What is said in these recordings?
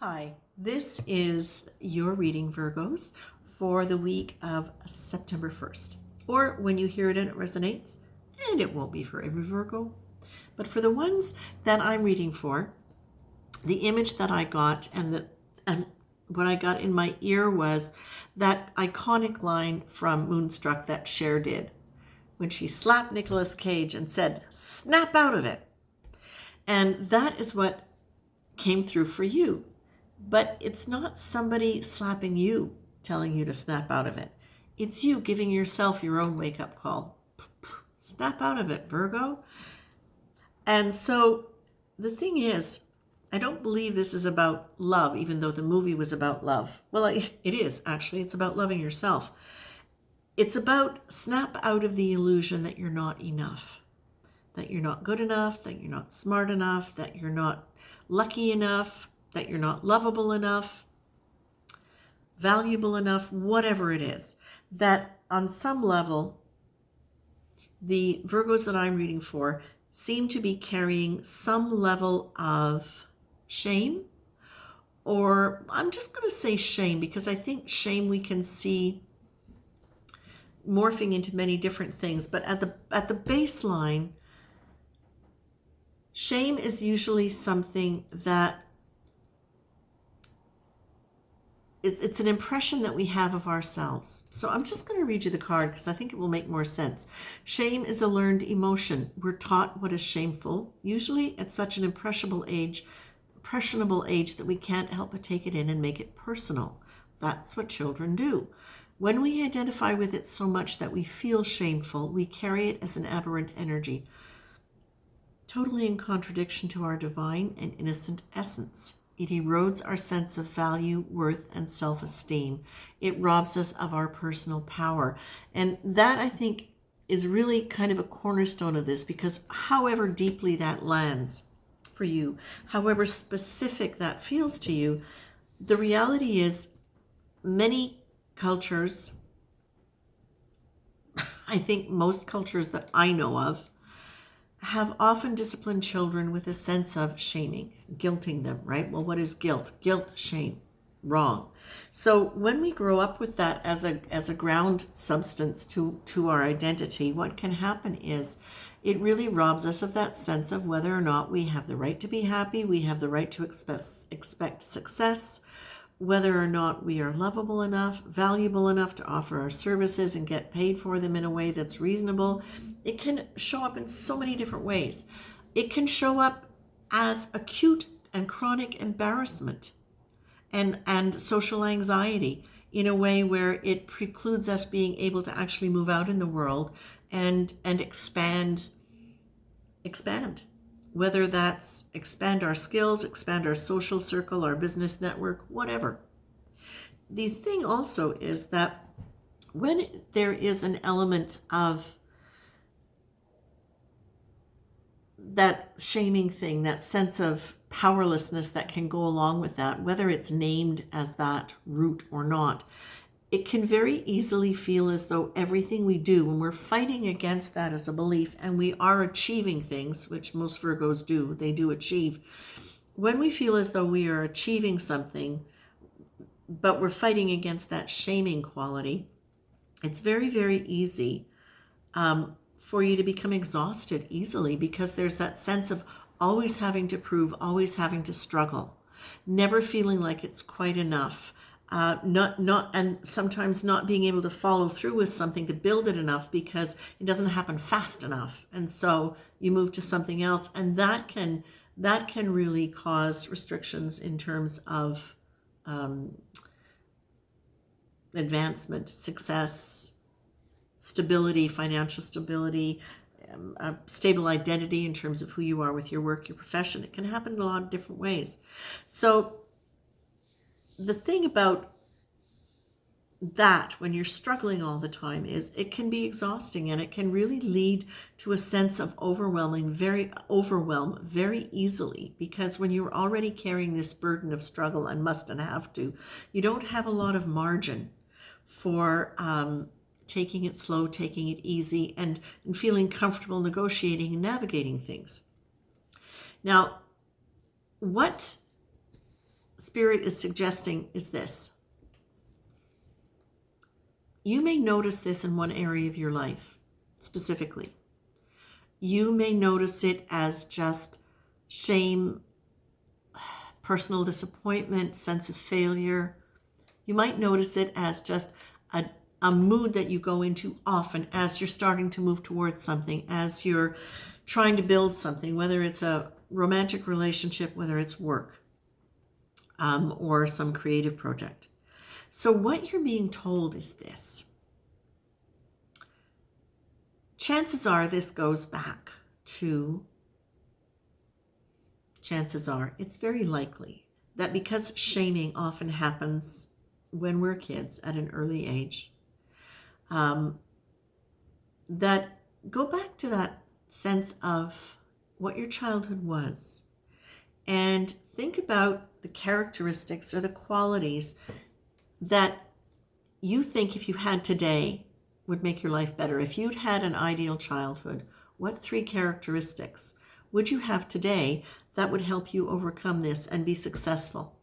Hi, this is your reading, Virgos, for the week of September 1st. Or when you hear it and it resonates, and it won't be for every Virgo, but for the ones that I'm reading for, the image that I got and what I got in my ear was that iconic line from Moonstruck that Cher did when she slapped Nicolas Cage and said, "Snap out of it." And that is what came through for you. But it's not somebody slapping you, telling you to snap out of it. It's you giving yourself your own wake-up call. Snap out of it, Virgo. And so the thing is, I don't believe this is about love, even though the movie was about love. Well, it is, actually. It's about loving yourself. It's about snap out of the illusion that you're not enough, that you're not good enough, that you're not smart enough, that you're not lucky enough, that you're not lovable enough, valuable enough, whatever it is. That on some level, the Virgos that I'm reading for seem to be carrying some level of shame, or I'm just going to say shame, because I think shame we can see morphing into many different things. But at the baseline, shame is usually something that it's an impression that we have of ourselves. So I'm just going to read you the card because I think it will make more sense. Shame is a learned emotion. We're taught what is shameful, usually at such an impressionable age that we can't help but take it in and make it personal. That's what children do. When we identify with it so much that we feel shameful, we carry it as an aberrant energy, totally in contradiction to our divine and innocent essence. It erodes our sense of value, worth, and self-esteem. It robs us of our personal power. And that, I think, is really kind of a cornerstone of this, because however deeply that lands for you, however specific that feels to you, the reality is many cultures, I think most cultures that I know of, have often disciplined children with a sense of shaming, guilting them, right? Well, what is guilt? Guilt, shame, wrong. So when we grow up with that as a ground substance to our identity, what can happen is it really robs us of that sense of whether or not we have the right to be happy, we have the right to expect success, whether or not we are lovable enough, valuable enough to offer our services and get paid for them in a way that's reasonable. It can show up in so many different ways. It can show up as acute and chronic embarrassment and social anxiety in a way where it precludes us being able to actually move out in the world and expand. Whether that's expand our skills, expand our social circle, our business network, whatever. The thing also is that when there is an element of that shaming thing, that sense of powerlessness that can go along with that, whether it's named as that root or not, it can very easily feel as though everything we do, when we're fighting against that as a belief and we are achieving things, which most Virgos do, they do achieve. When we feel as though we are achieving something, but we're fighting against that shaming quality, it's very, very easy for you to become exhausted easily, because there's that sense of always having to prove, always having to struggle, never feeling like it's quite enough. And sometimes not being able to follow through with something to build it enough because it doesn't happen fast enough, and so you move to something else, and that can really cause restrictions in terms of advancement, success, stability, financial stability, a stable identity in terms of who you are with your work, your profession. It can happen in a lot of different ways. So the thing about that, when you're struggling all the time, is it can be exhausting, and it can really lead to a sense of overwhelm very easily, because when you're already carrying this burden of struggle and must and have to, you don't have a lot of margin for taking it slow, taking it easy, and feeling comfortable negotiating and navigating things. Now, what Spirit is suggesting is this. You may notice this in one area of your life specifically. You may notice it as just shame, personal disappointment, sense of failure. You might notice it as just a mood that you go into often as you're starting to move towards something, as you're trying to build something, whether it's a romantic relationship, whether it's work, or some creative project. So what you're being told is this. Chances are this goes back to, it's very likely that because shaming often happens when we're kids at an early age, that go back to that sense of what your childhood was and think about the characteristics or the qualities that you think if you had today would make your life better. If you'd had an ideal childhood, what 3 characteristics would you have today that would help you overcome this and be successful,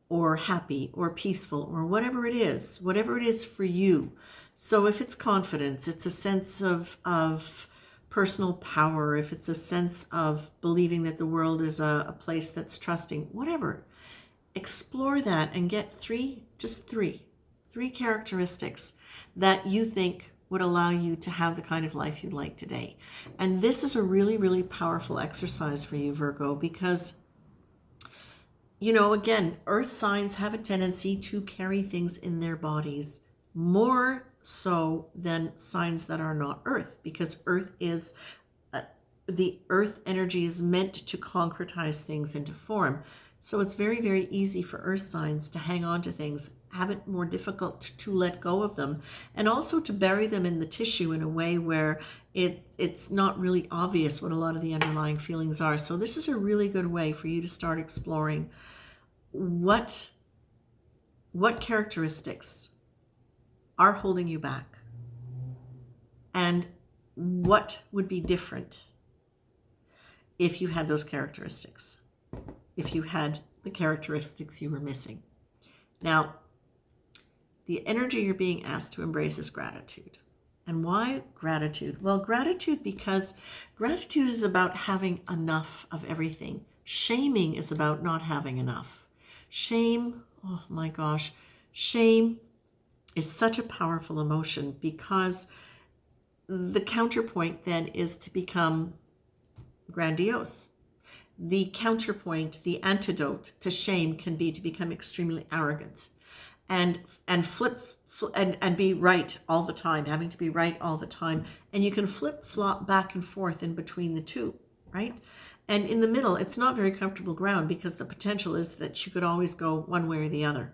or happy or peaceful, or whatever it is for you. So if it's confidence, it's a sense of personal power, if it's a sense of believing that the world is a place that's trusting, whatever, explore that and get 3 characteristics that you think would allow you to have the kind of life you'd like today. And this is a really, really powerful exercise for you, Virgo, because, again, earth signs have a tendency to carry things in their bodies more so than signs that are not earth, because earth is, the earth energy is meant to concretize things into form. So it's very, very easy for earth signs to hang on to things, have it more difficult to let go of them, and also to bury them in the tissue in a way where it's not really obvious what a lot of the underlying feelings are. So this is a really good way for you to start exploring what characteristics are holding you back and what would be different if you had those characteristics, if you had the characteristics you were missing. Now, the energy you're being asked to embrace is gratitude. And why gratitude? Well, gratitude because gratitude is about having enough of everything. Shaming is about not having enough. Shame, oh my gosh, shame is such a powerful emotion because the counterpoint then is to become grandiose. The counterpoint, the antidote to shame can be to become extremely arrogant and flip and be right all the time, having to be right all the time. And you can flip-flop back and forth in between the two, right? And in the middle, it's not very comfortable ground because the potential is that you could always go one way or the other.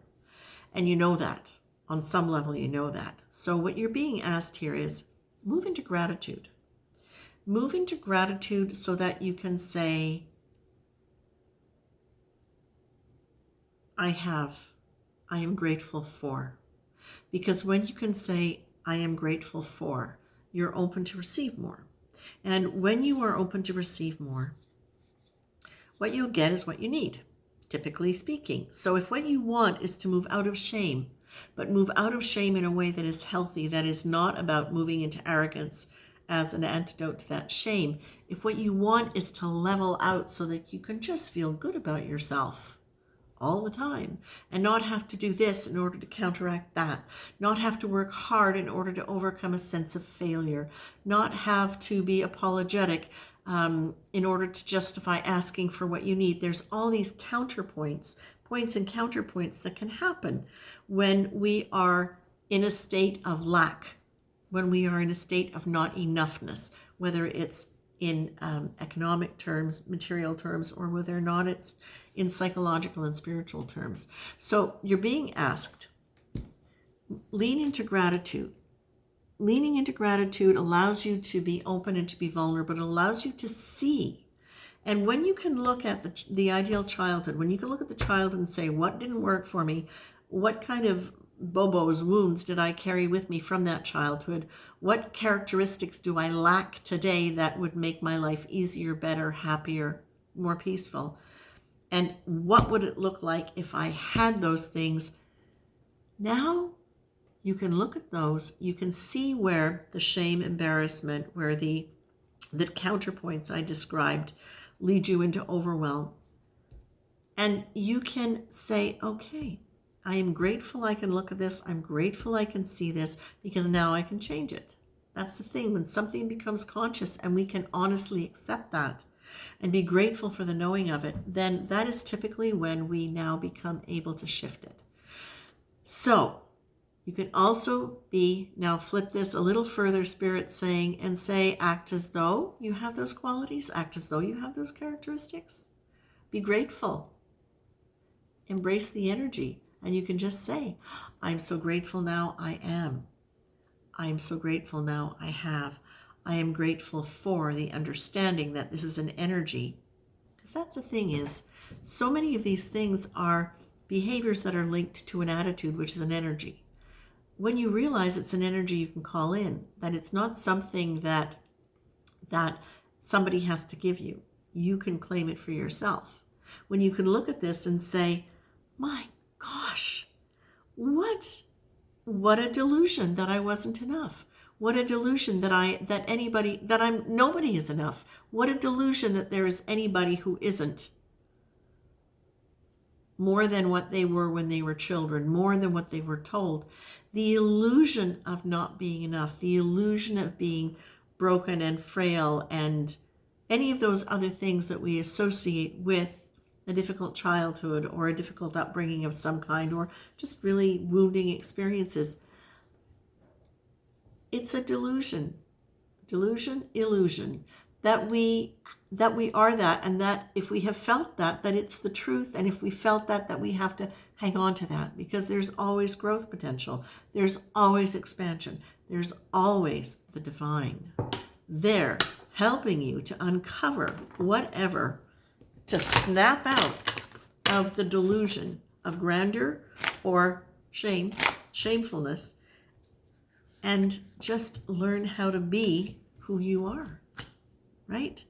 And you know that. On some level, you know that. So what you're being asked here is move into gratitude. Move into gratitude so that you can say, I am grateful for. Because when you can say, I am grateful for, you're open to receive more. And when you are open to receive more, what you'll get is what you need, typically speaking. So if what you want is to move out of shame, but move out of shame in a way that is healthy, that is not about moving into arrogance as an antidote to that shame, if what you want is to level out so that you can just feel good about yourself all the time and not have to do this in order to counteract that, not have to work hard in order to overcome a sense of failure, not have to be apologetic in order to justify asking for what you need. There's all these counterpoints, points and counterpoints that can happen when we are in a state of lack, when we are in a state of not enoughness, whether it's in economic terms, material terms, or whether or not it's in psychological and spiritual terms. So you're being asked, lean into gratitude. Leaning into gratitude allows you to be open and to be vulnerable. It allows you to see. And when you can look at the ideal childhood, when you can look at the child and say, what didn't work for me? What kind of bobos, wounds did I carry with me from that childhood? What characteristics do I lack today that would make my life easier, better, happier, more peaceful? And what would it look like if I had those things? Now you can look at those. You can see where the shame, embarrassment, where the counterpoints I described lead you into overwhelm. And you can say, okay, I am grateful I can look at this. I'm grateful I can see this because now I can change it. That's the thing. When something becomes conscious and we can honestly accept that and be grateful for the knowing of it, then that is typically when we now become able to shift it. So you can also now flip this a little further, Spirit saying, and say, act as though you have those qualities, act as though you have those characteristics. Be grateful. Embrace the energy. And you can just say, I'm so grateful now I am. I am so grateful now I have. I am grateful for the understanding that this is an energy. Because that's the thing is, so many of these things are behaviors that are linked to an attitude, which is an energy. When you realize it's an energy you can call in, that it's not something that somebody has to give you. You can claim it for yourself. When you can look at this and say, my gosh, what a delusion that I wasn't enough. What a delusion that nobody is enough. What a delusion that there is anybody who isn't more than what they were when they were children, more than what they were told. The illusion of not being enough, the illusion of being broken and frail, and any of those other things that we associate with a difficult childhood or a difficult upbringing of some kind, or just really wounding experiences. It's a delusion, illusion, that we are that, and that if we have felt that it's the truth, and if we felt that we have to hang on to that, because there's always growth potential, there's always expansion, there's always the divine there helping you to uncover whatever, to snap out of the delusion of grandeur or shamefulness, and just learn how to be who you are, right?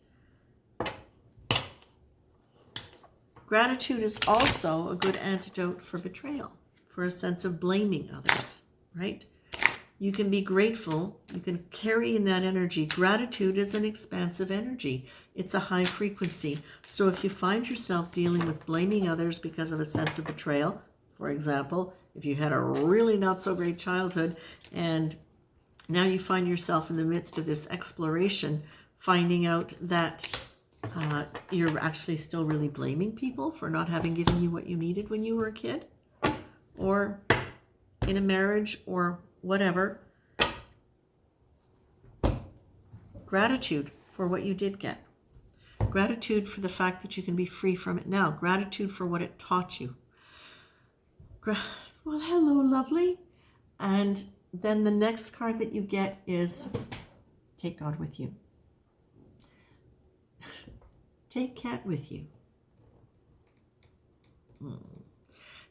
Gratitude is also a good antidote for betrayal, for a sense of blaming others, right? You can be grateful. You can carry in that energy. Gratitude is an expansive energy. It's a high frequency. So if you find yourself dealing with blaming others because of a sense of betrayal, for example, if you had a really not so great childhood and now you find yourself in the midst of this exploration, finding out that you're actually still really blaming people for not having given you what you needed when you were a kid, or in a marriage, or whatever. Gratitude for what you did get. Gratitude for the fact that you can be free from it now. Gratitude for what it taught you. Well, hello, lovely. And then the next card that you get is take God with you. Take Cat with you.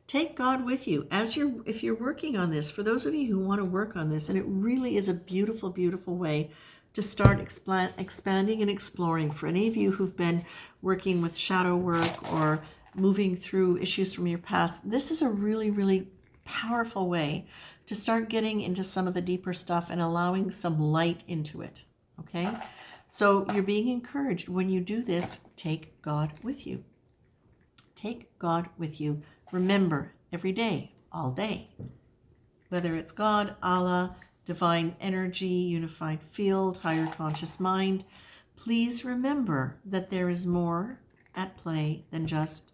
Take God with you if you're working on this. For those of you who want to work on this, and it really is a beautiful, beautiful way to start expanding and exploring. For any of you who've been working with shadow work or moving through issues from your past, this is a really, really powerful way to start getting into some of the deeper stuff and allowing some light into it. Okay? So you're being encouraged when you do this, take God with you. Take God with you. Remember, every day, all day, whether it's God, Allah, divine energy, unified field, higher conscious mind, please remember that there is more at play than just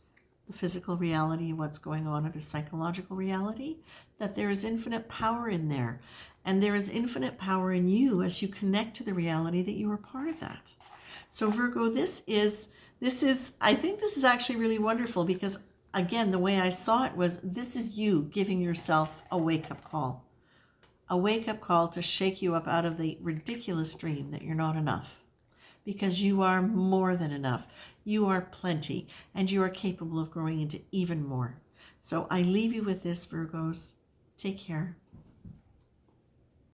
the physical reality of what's going on, or the psychological reality, that there is infinite power in there. And there is infinite power in you as you connect to the reality that you are part of that. So Virgo, I think this is actually really wonderful, because again, the way I saw it was, this is you giving yourself a wake-up call. A wake-up call to shake you up out of the ridiculous dream that you're not enough. Because you are more than enough. You are plenty, and you are capable of growing into even more. So I leave you with this, Virgos. Take care.